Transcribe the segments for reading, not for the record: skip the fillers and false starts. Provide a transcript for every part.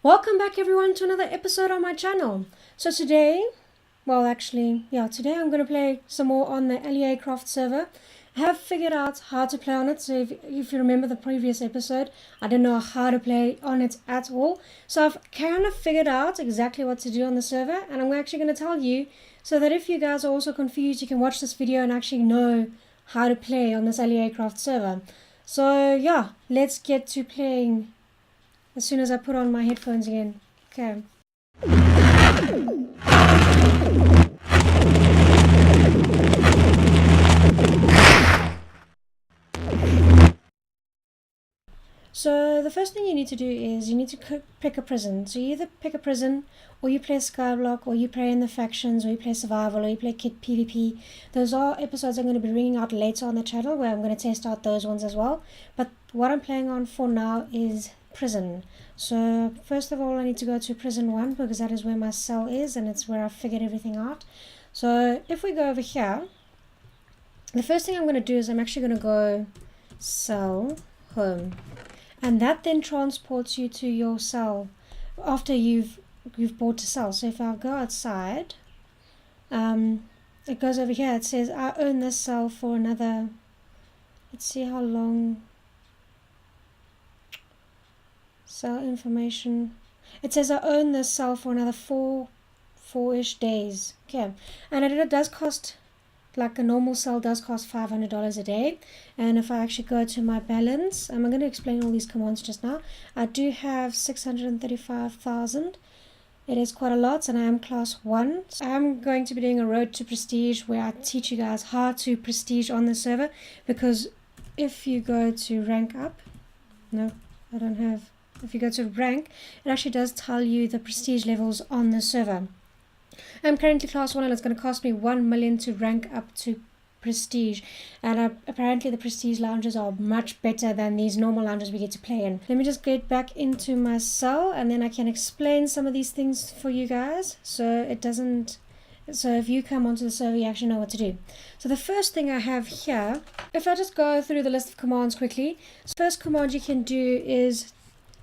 Welcome back everyone to another episode on my channel. So today, today I'm going to play some more on the AliAcraft server. I have figured out how to play on it, so if you remember the previous episode, I didn't know how to play on it at all. So I've kind of figured out exactly what to do on the server, and I'm actually going to tell you, so that if you guys are also confused, you can watch this video and actually know how to play on this AliAcraft server. So yeah, let's get to playing as soon as I put on my headphones again. Okay. So the first thing you need to do is you need to pick a prison. So you either pick a prison, or you play Skyblock, or you play in the factions, or you play survival, or you play kit PvP. Those are episodes I'm going to be bringing out later on the channel, where I'm going to test out those ones as well. But what I'm playing on for now is prison. So first of all, I need to go to prison 1, because that is where my cell is, and it's where I figured everything out. So if we go over here, the first thing I'm going to do is I'm actually going to go cell home, and that then transports you to your cell after you've bought a cell. So if I go outside, it goes over here. It says I own this cell for another, let's see how long. Cell information. It says I own this cell for another four-ish days. Okay, and it does cost, like a normal cell does cost $500 a day. And if I actually go to my balance, I'm going to explain all these commands just now. I do have 635,000. It is quite a lot, and I am class 1. So I'm going to be doing a road to prestige, where I teach you guys how to prestige on the server, because if you go to rank up, no, I don't have. If you go to rank, it actually does tell you the prestige levels on the server. I'm currently class 1, and it's going to cost me 1 million to rank up to prestige. And apparently the prestige lounges are much better than these normal lounges we get to play in. Let me just get back into my cell, and then I can explain some of these things for you guys, so if you come onto the server, you actually know what to do. So the first thing I have here, if I just go through the list of commands quickly, first command you can do is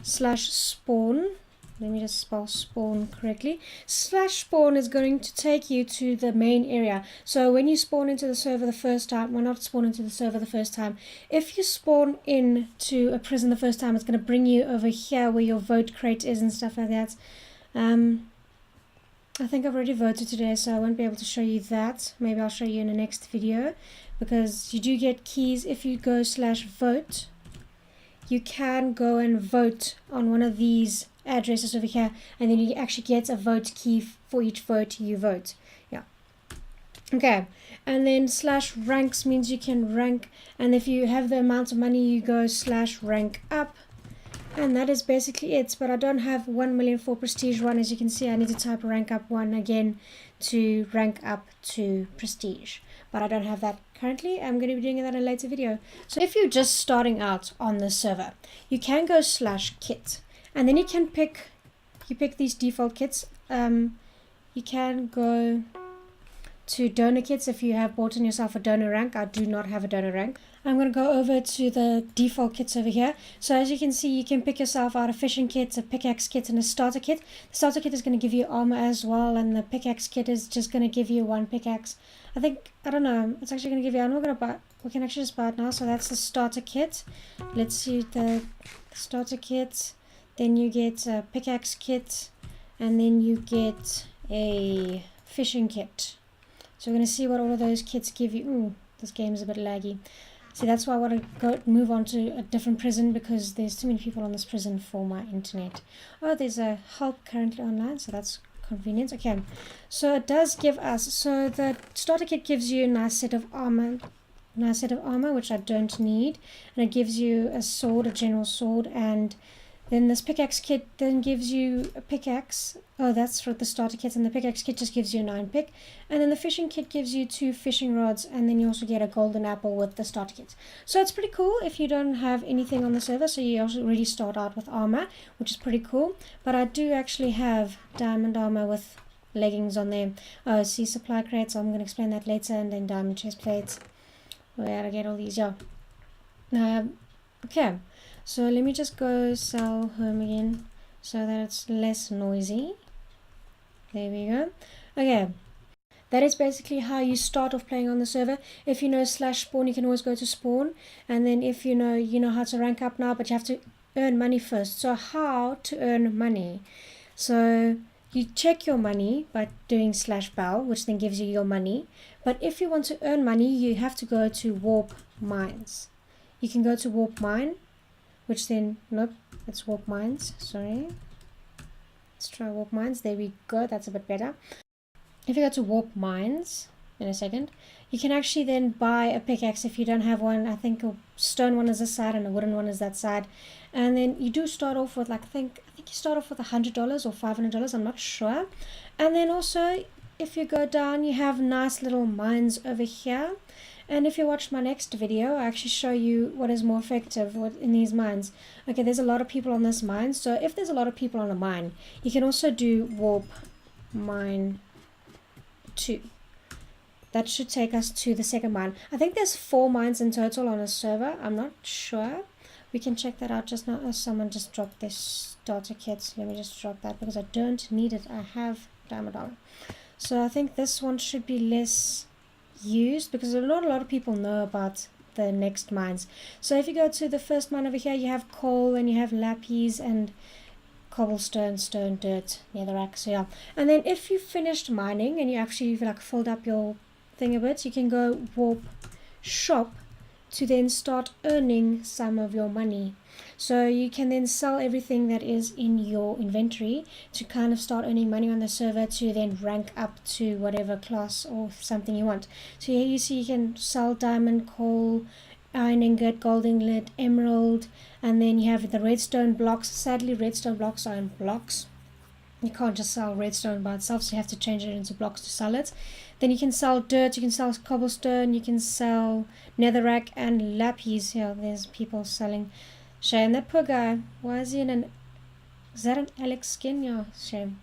/spawn. Let me just spell spawn correctly. /spawn is going to take you to the main area. So when you spawn into the server the first time, well, not spawn into the server the first time, if you spawn into a prison the first time, it's going to bring you over here where your vote crate is and stuff like that. I think I've already voted today, so I won't be able to show you that. Maybe I'll show you in the next video, because you do get keys if you go /vote. You can go and vote on one of these addresses over here, and then you actually get a vote key for each vote you vote. Yeah. Okay. And then /ranks means you can rank, and if you have the amount of money, you go /rank up. And that is basically it. But I don't have 1 million for prestige 1. As you can see, I need to type rank up 1 again to rank up to prestige. But I don't have that currently. I'm going to be doing that in a later video. So if you're just starting out on the server, you can go /kit, and then you pick these default kits. You can go to donor kits if you have bought in yourself a donor rank. I do not have a donor rank. I'm going to go over to the default kits over here. So as you can see, you can pick yourself out a fishing kit, a pickaxe kit, and a starter kit. The starter kit is going to give you armor as well, and the pickaxe kit is just going to give you 1 pickaxe. I don't know, it's actually going to give you, I'm not going to buy, we can actually just buy it now. So that's the starter kit. Let's see the starter kit. Then you get a pickaxe kit, and then you get a fishing kit. So we're going to see what all of those kits give you. Ooh, this game is a bit laggy. See, that's why I want to move on to a different prison, because there's too many people on this prison for my internet. Oh, there's a help currently online, so that's convenient. Okay, so it does give us, so the starter kit gives you a nice set of armor, which I don't need, and it gives you a sword, a general sword, and then this pickaxe kit then gives you a pickaxe. Oh, that's for the starter kit, and the pickaxe kit just gives you a 9 pick. And then the fishing kit gives you 2 fishing rods, and then you also get a golden apple with the starter kit. So it's pretty cool if you don't have anything on the server, so you also already start out with armor, which is pretty cool. But I do actually have diamond armor with leggings on there. Oh, see, supply crates, I'm going to explain that later, and then diamond chest plates. Where I get all these, yeah. Okay. So let me just go sell home again. so that it's less noisy. There we go. Okay, that is basically how you start off playing on the server. If you know /spawn, you can always go to spawn, and then if you know how to rank up now, but you have to earn money first. So how to earn money? So you check your money by doing /bell, which then gives you your money. But if you want to earn money, you have to go to warp mines. You can go to warp mine, which then, nope, it's warp mines, sorry. Let's try warp mines. There we go, that's a bit better. If you go to warp mines in a second, you can actually then buy a pickaxe if you don't have one. I think a stone one is this side and a wooden one is that side. And then you do start off with, like, I think you start off with $100 or $500, I'm not sure. And then also, if you go down, you have nice little mines over here. And if you watch my next video, I actually show you what is more effective in these mines. Okay, there's a lot of people on this mine. So if there's a lot of people on a mine, you can also do warp mine 2. That should take us to the second mine. I think there's 4 mines in total on a server. I'm not sure. We can check that out just now. Oh, someone just dropped this starter kit. Let me just drop that because I don't need it. I have diamond. So I think this one should be less used because not a lot of people know about the next mines. So if you go to the first mine over here, you have coal and you have lapis and cobblestone, stone, dirt, netherrack. So yeah, and then if you finished mining and you actually like filled up your thing a bit, you can go warp shop to then start earning some of your money. So you can then sell everything that is in your inventory to kind of start earning money on the server to then rank up to whatever class or something you want. So here you see you can sell diamond, coal, iron ingot, gold ingot, emerald, and then you have the redstone blocks. Sadly, redstone blocks are in blocks. You can't just sell redstone by itself, so you have to change it into blocks to sell it. Then you can sell dirt, you can sell cobblestone, you can sell netherrack and lapis. Yeah, there's people selling. Shame, that poor guy. Why is he in an... Is that an Alex skin? Yeah, shame.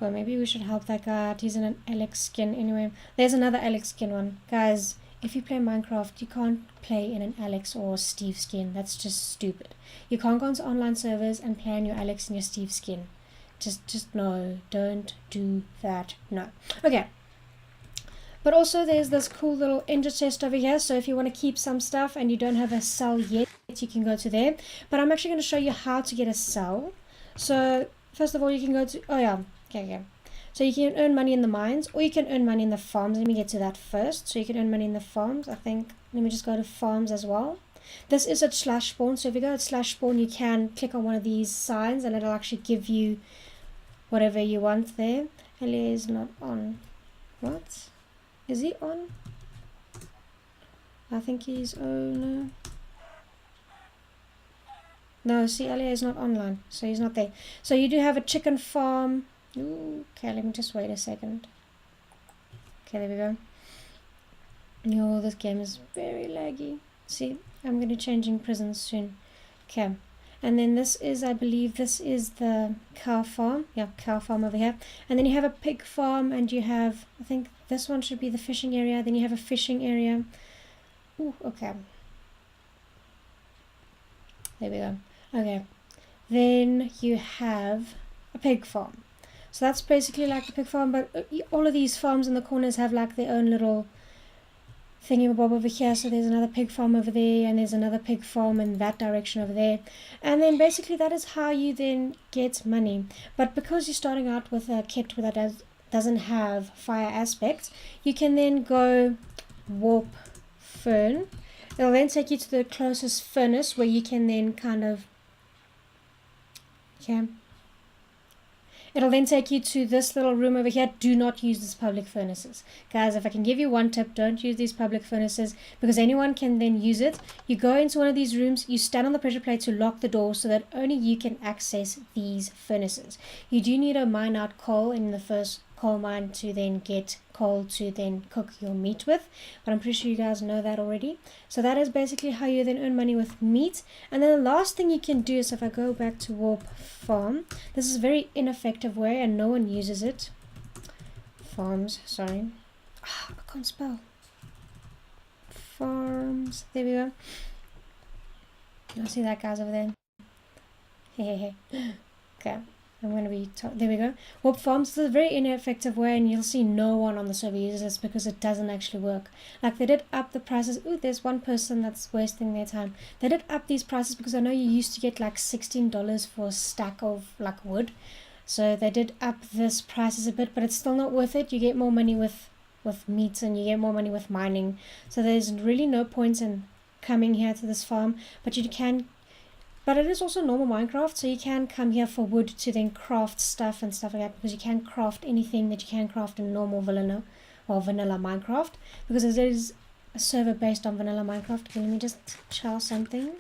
Well, maybe we should help that guy out. He's in an Alex skin. Anyway, there's another Alex skin one. Guys, if you play Minecraft, you can't play in an Alex or Steve skin. That's just stupid. You can't go into online servers and play on your Alex and your Steve skin. Just no. Don't do that. No. Okay. But also there's this cool little ender chest over here. So if you want to keep some stuff and you don't have a cell yet, you can go to there. But I'm actually going to show you how to get a cell. So first of all, you can go to... Oh yeah. Okay. So you can earn money in the mines or you can earn money in the farms. Let me get to that first. So you can earn money in the farms. I think... Let me just go to farms as well. This is at /spawn. So if you go at /spawn, you can click on one of these signs and it'll actually give you whatever you want there. AliA's not on. What? Is he on? I think he's... Oh no. No, see, AliA is not online, so he's not there. So you do have a chicken farm. Ooh, okay, let me just wait a second. Okay, there we go. Oh, this game is very laggy. See, I'm going to be changing prisons soon. Okay, and then this is, I believe, this is the cow farm. Yeah, cow farm over here. And then you have a pig farm, and you have, I think this one should be the fishing area. Then you have a fishing area. Ooh, okay. There we go. Okay, then you have a pig farm. So that's basically like the pig farm, but all of these farms in the corners have like their own little thingy-mabob over here. So there's another pig farm over there, and there's another pig farm in that direction over there. And then basically that is how you then get money. But because you're starting out with a kit that doesn't have fire aspect, you can then go warp fern. It'll then take you to the closest furnace where you can then kind of... Okay. It'll then take you to this little room over here. Do not use these public furnaces. Guys, if I can give you one tip, don't use these public furnaces because anyone can then use it. You go into one of these rooms, you stand on the pressure plate to lock the door so that only you can access these furnaces. You do need to mine out coal in the first coal mine to then get coal to then cook your meat with, but I'm pretty sure you guys know that already. So that is basically how you then earn money with meat. And then the last thing you can do is, if I go back to warp farm, this is a very ineffective way and no one uses it. Farms, sorry. I can't spell. Farms, there we go. You'll see that guys over there. Hey. Okay, I'm going to be, there we go. Warp Farms is a very ineffective way, and you'll see no one on the server uses this because it doesn't actually work. Like, they did up the prices. Ooh, there's one person that's wasting their time. They did up these prices because I know you used to get like $16 for a stack of like wood. So they did up this prices a bit, but it's still not worth it. You get more money with meat, and you get more money with mining. So there's really no point in coming here to this farm, but you can. But it is also normal Minecraft, so you can come here for wood to then craft stuff and stuff like that, because you can craft anything that you can craft in normal vanilla Minecraft, because it is a server based on vanilla Minecraft. Okay, let me just chow something.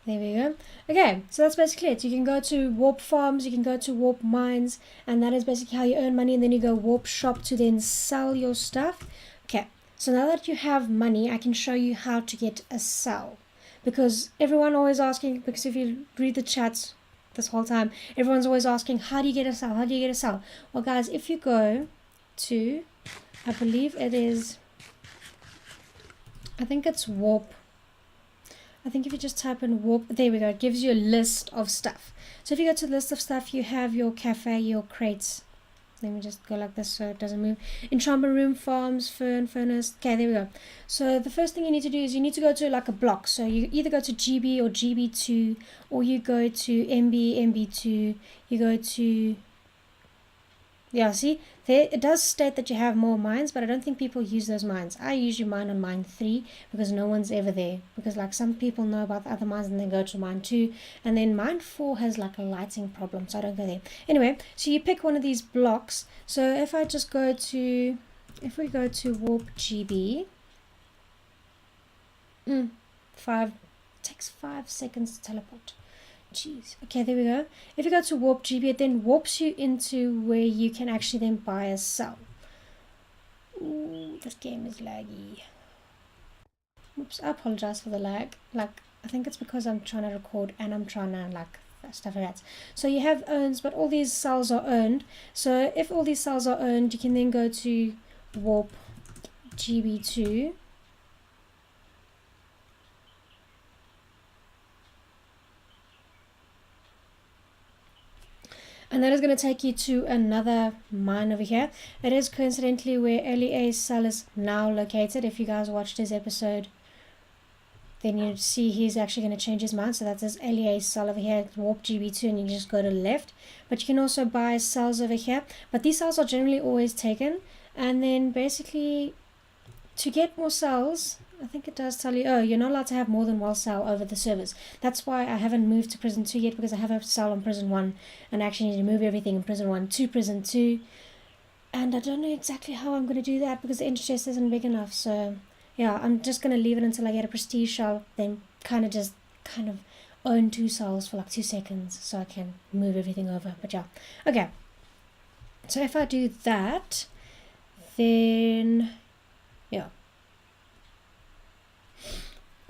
There we go. Okay, so that's basically it. You can go to Warp Farms, you can go to Warp Mines, and that is basically how you earn money, and then you go Warp Shop to then sell your stuff. Okay. So now that you have money, I can show you how to get a cell. Because everyone always asking, because if you read the chats this whole time, everyone's always asking, how do you get a cell? How do you get a cell? Well, guys, if you go to, I believe it is, I think it's Warp. I think if you just type in Warp, there we go, it gives you a list of stuff. So if you go to the list of stuff, you have your cafe, your crates. Let me just go like this so it doesn't move. Enchantment room, farms, furnace. Okay, there we go. So the first thing you need to do is you need to go to like a block. So you either go to GB or GB2, or you go to MB, MB2. You go to, yeah, see, there it does state that you have more mines, but I don't think people use those mines. I usually mine on mine 3 because no one's ever there. Because like some people know about the other mines and then go to mine 2, and then mine 4 has like a lighting problem, so I don't go there. Anyway, so you pick one of these blocks. So if I just go to, if we go to Warp GB, it takes 5 seconds to teleport. Jeez. Okay, there we go. If you go to Warp GB, it then warps you into where you can actually then buy a cell. Ooh, this game is laggy. Oops, I apologize for the lag. Like, I think it's because I'm trying to record and I'm trying to like stuff like that. So you have owns, but all these cells are owned. So if all these cells are owned, you can then go to Warp GB2. And that is going to take you to another mine over here. It is coincidentally where AliA's cell is now located. If you guys watched his episode, then you'd see he's actually going to change his mine. So that's his AliA's cell over here, Warp GB2, and you just go to the left. But you can also buy cells over here. But these cells are generally always taken. And then basically, to get more cells, I think it does tell you, oh, you're not allowed to have more than one cell over the servers. That's why I haven't moved to Prison 2 yet, because I have a cell on Prison 1, and I actually need to move everything in Prison 1 to Prison 2. And I don't know exactly how I'm going to do that, because the enter chest isn't big enough. So, yeah, I'm just going to leave it until I get a prestige shell, then kind of own 2 cells for like 2 seconds, so I can move everything over. But yeah, okay. So if I do that, then, yeah.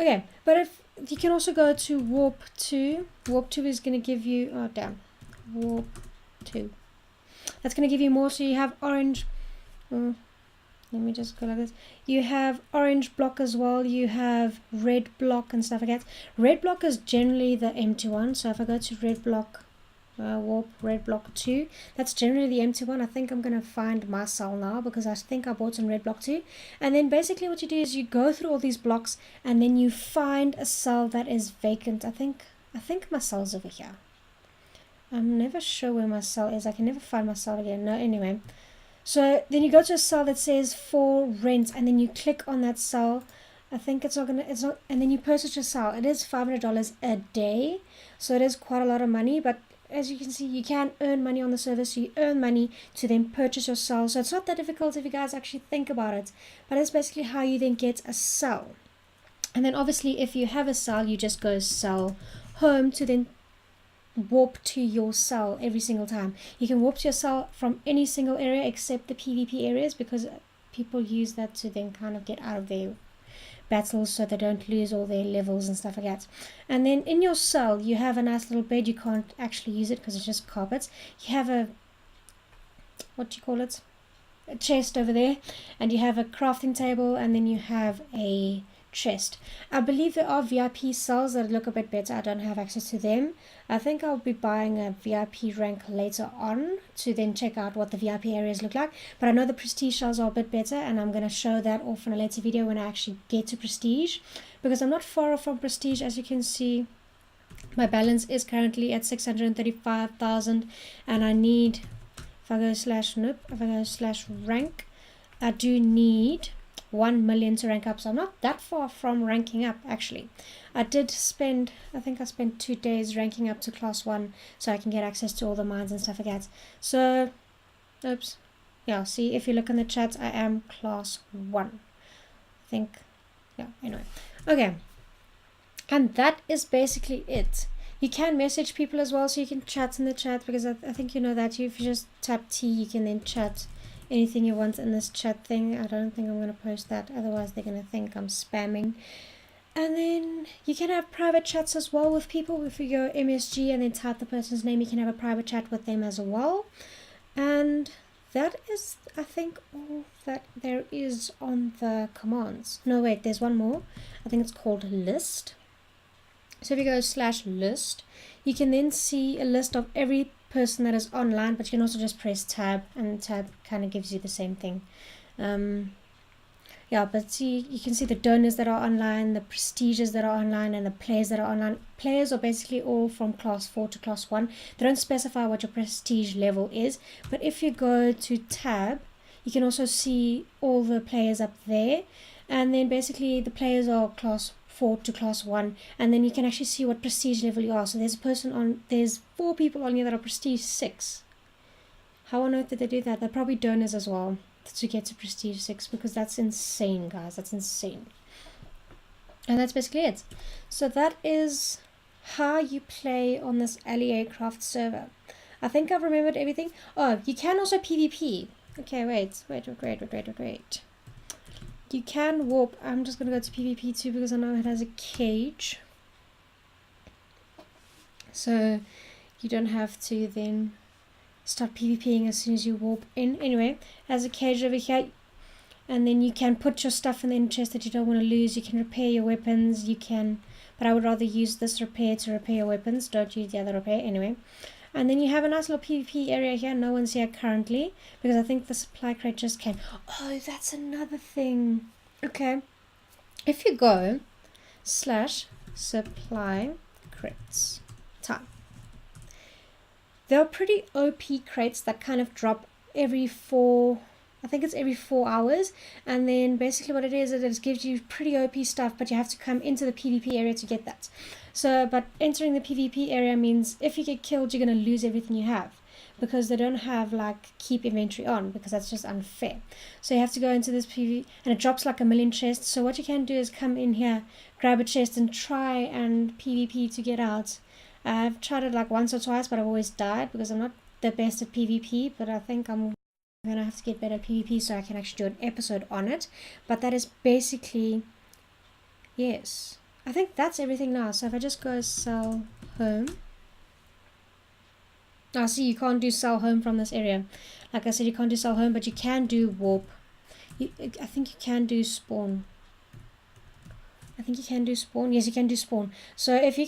Okay, but if you can also go to Warp 2. Warp 2 is going to give you, oh damn, Warp 2. That's going to give you more, so you have orange, let me just go like this. You have orange block as well, you have red block and stuff like that. Red block is generally the empty one, so if I go to red block, Warp red block 2, that's generally the empty one. I think I'm going to find my cell now, because I think I bought some red block 2. And then basically what you do is you go through all these blocks, and then you find a cell that is vacant. I think my cell's over here. I'm never sure where my cell is. I can never find my cell again. No, anyway. So then you go to a cell that says for rent, and then you click on that cell. I think it's not, and then you purchase your cell. It is $500 a day, so it is quite a lot of money, but as you can see, you can earn money on the server, so you earn money to then purchase your cell. So it's not that difficult if you guys actually think about it, but it's basically how you then get a cell. And then obviously if you have a cell, you just go cell home to then warp to your cell every single time. You can warp to your cell from any single area except the PvP areas, because people use that to then kind of get out of their battles so they don't lose all their levels and stuff like that. And then in your cell you have a nice little bed. You can't actually use it because it's just carpets. You have a, what do you call it, a chest over there, and you have a crafting table, and then you have a chest. I believe there are VIP cells that look a bit better. I don't have access to them. I think I'll be buying a VIP rank later on to then check out what the VIP areas look like. But I know the prestige cells are a bit better, and I'm going to show that off in a later video when I actually get to prestige, because I'm not far off from prestige. As you can see, my balance is currently at 635,000, and I need, if I go slash rank, I do need 1 million to rank up, so I'm not that far from ranking up. Actually, I think I spent 2 days ranking up to class 1 so I can get access to all the mines and stuff like that. So oops, yeah, see, if you look in the chat, I am class 1, I think. Yeah, anyway, okay, and that is basically it. You can message people as well, so you can chat in the chat, because I think you know that if you just tap T, you can then chat anything you want in this chat thing. I don't think I'm going to post that, otherwise they're going to think I'm spamming. And then you can have private chats as well with people. If you go MSG and then type the person's name, you can have a private chat with them as well. And that is, I think, all that there is on the commands. No, wait, there's one more. I think it's called list. So if you go /list, you can then see a list of every person that is online, but you can also just press tab, and tab kind of gives you the same thing. Yeah, but see, you can see the donors that are online, the prestiges that are online, and the players that are online. Players are basically all from class 4 to class 1. They don't specify what your prestige level is, but if you go to tab, you can also see all the players up there, and then basically the players are class 4 to class 1, and then you can actually see what prestige level you are. So there's 4 people on here that are prestige 6. How on earth did they do that? They're probably donors as well to get to prestige 6, because that's insane, guys. That's insane. And that's basically it. So that is how you play on this AliAcraft server. I think I've remembered everything. Oh, you can also PvP. Okay, wait. You can warp. I'm just going to go to PvP too, because I know it has a cage. So you don't have to then start PvPing as soon as you warp in. Anyway, it has a cage over here. And then you can put your stuff in the chest that you don't want to lose. You can repair your weapons. You can, but I would rather use this repair to repair your weapons. Don't use the other repair. Anyway. And then you have a nice little PvP area here. No one's here currently, because I think the supply crate just came. Oh, that's another thing. Okay. If you go /supply crates time, there are pretty OP crates that kind of drop every 4, I think it's every 4 hours. And then basically what it is it gives you pretty OP stuff, but you have to come into the PvP area to get that. So, but entering the PvP area means if you get killed, you're going to lose everything you have, because they don't have like keep inventory on, because that's just unfair. So you have to go into this PvP, and it drops like 1 million chests. So what you can do is come in here, grab a chest, and try and PvP to get out. I've tried it like once or twice, but I've always died, because I'm not the best at PvP, but I think I'm going to have to get better at PvP so I can actually do an episode on it. But that is basically, yes, I think that's everything now. So if I just go sell home, now see, you can't do sell home from this area. Like I said, you can't do sell home, but you can do warp. I think you can do spawn. I think you can do spawn. Yes, you can do spawn. So if you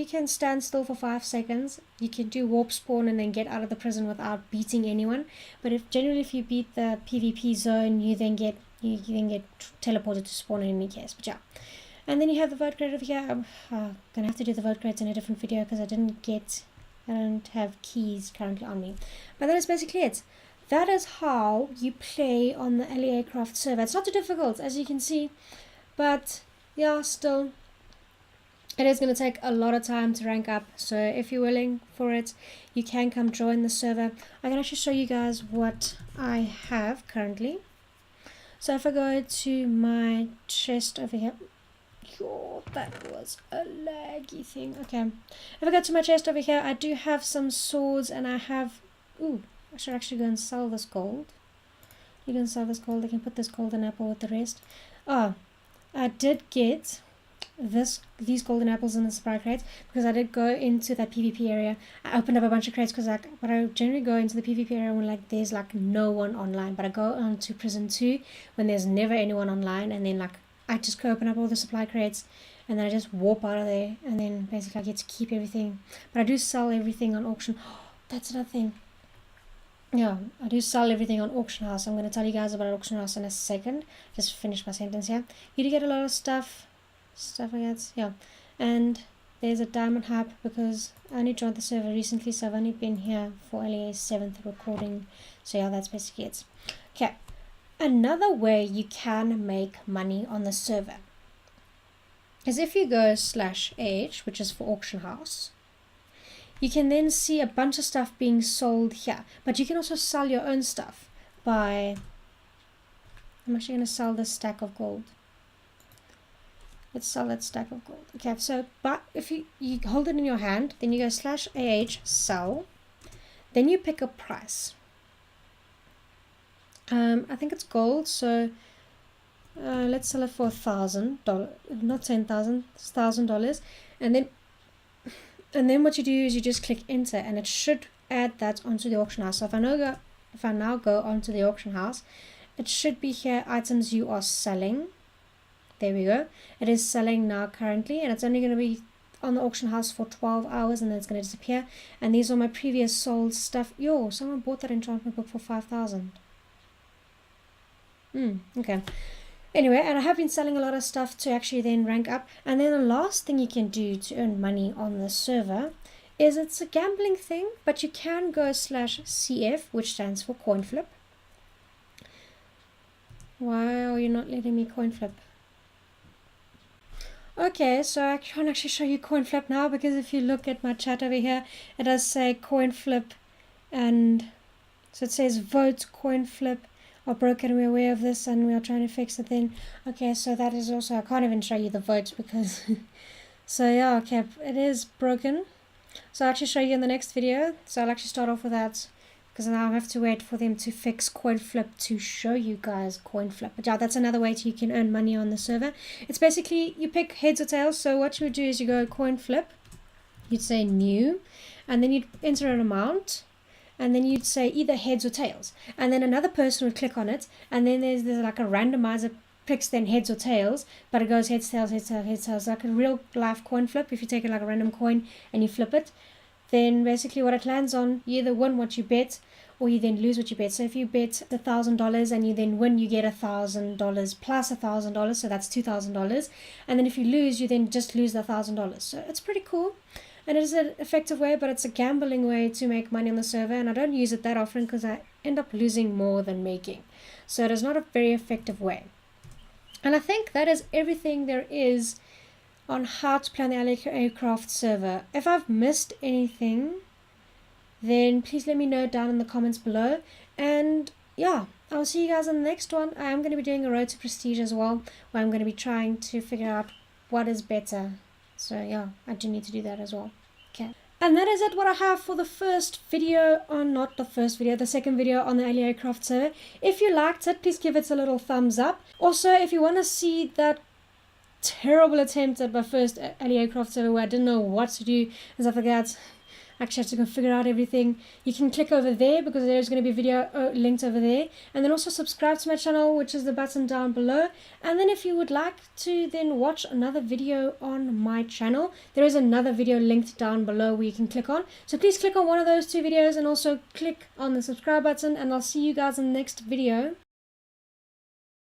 can stand still for 5 seconds, you can do warp spawn and then get out of the prison without beating anyone. But if you beat the PvP zone, you then get teleported to spawn in any case. But yeah. And then you have the vote crate over here. I'm gonna have to do the vote crates in a different video, because I don't have keys currently on me. But that is basically it. That is how you play on the AliAcraft server. It's not too difficult, as you can see, but yeah, still, it is going to take a lot of time to rank up. So if you're willing for it, you can come join the server. I can actually show you guys what I have currently. So if I go to my chest over here, oh, that was a laggy thing. Okay, if I go to my chest over here, I do have some swords, and I have, ooh, I should actually go and sell this gold. You can sell this gold. I can put this golden apple with the rest. Oh, I did get these golden apples in the supply crate, because I did go into that PvP area. I opened up a bunch of crates, because but I generally go into the PvP area when there's no one online. But I go on to prison 2 when there's never anyone online, and then I just go open up all the supply crates and then I just warp out of there, and then basically I get to keep everything. But I do sell everything on auction. That's another thing. Yeah, I do sell everything on auction house. I'm going to tell you guys about auction house in a second. Just finish my sentence here. You do get a lot of stuff like that. Yeah, and there's a diamond hype because I only joined the server recently, so I've only been here for AliA's 7th recording. So yeah, that's basically it. Okay, another way you can make money on the server is if you go /h, which is for auction house. You can then see a bunch of stuff being sold here, but you can also sell your own stuff by, I'm actually going to sell this stack of gold. Let's sell that stack of gold. Okay, so but if you hold it in your hand, then you go /ah sell, then you pick a price. I think it's gold, so let's sell it for $1,000, not $10,000, it's $1,000, and then what you do is you just click enter, and it should add that onto the auction house. So if I now go onto the auction house, it should be here, items you are selling. There we go. It is selling now currently, and it's only going to be on the auction house for 12 hours, and then it's going to disappear. And these are my previous sold stuff. Yo, someone bought that enchantment book for 5,000. Okay. Anyway, and I have been selling a lot of stuff to actually then rank up. And then the last thing you can do to earn money on the server is, it's a gambling thing, but you can go /CF, which stands for coin flip. Why are you not letting me coin flip? Okay, so I can't actually show you coin flip now, because if you look at my chat over here, it does say coin flip, and so it says vote coin flip are broken. We're aware of this and we are trying to fix it then. Okay, so that is also, I can't even show you the votes because so yeah, okay, it is broken. So I'll actually show you in the next video. So I'll actually start off with that, because now I have to wait for them to fix coin flip to show you guys coin flip. But yeah, that's another way you can earn money on the server. It's basically, you pick heads or tails. So what you would do is you go coin flip, you'd say new, and then you'd enter an amount, and then you'd say either heads or tails, and then another person would click on it, and then there's like a randomizer, picks then heads or tails, but it goes heads, tails, heads, tails, heads, tails, like a real life coin flip. If you take it like a random coin and you flip it, then basically what it lands on, you either win what you bet, or you then lose what you bet. So if you bet $1,000 and you then win, you get $1,000 plus $1,000, so that's $2,000. And then if you lose, you then just lose the $1,000. So it's pretty cool, and it is an effective way, but it's a gambling way to make money on the server, and I don't use it that often because I end up losing more than making. So it is not a very effective way. And I think that is everything there is on how to play on the AliAcraft server. If I've missed anything, then please let me know down in the comments below. And yeah, I'll see you guys in the next one. I am going to be doing a road to prestige as well, where I'm going to be trying to figure out what is better. So yeah, I do need to do that as well. Okay. And that is it, what I have for the first video on, not the first video, the second video on the AliAcraft server. If you liked it, please give it a little thumbs up. Also, if you want to see that terrible attempt at my first AliAcraft server where I didn't know what to do and stuff like that, actually have to go figure out everything, you can click over there, because there's going to be a video linked over there, and then also subscribe to my channel, which is the button down below. And then if you would like to then watch another video on my channel, there is another video linked down below where you can click on. So please click on one of those two videos and also click on the subscribe button, and I'll see you guys in the next video.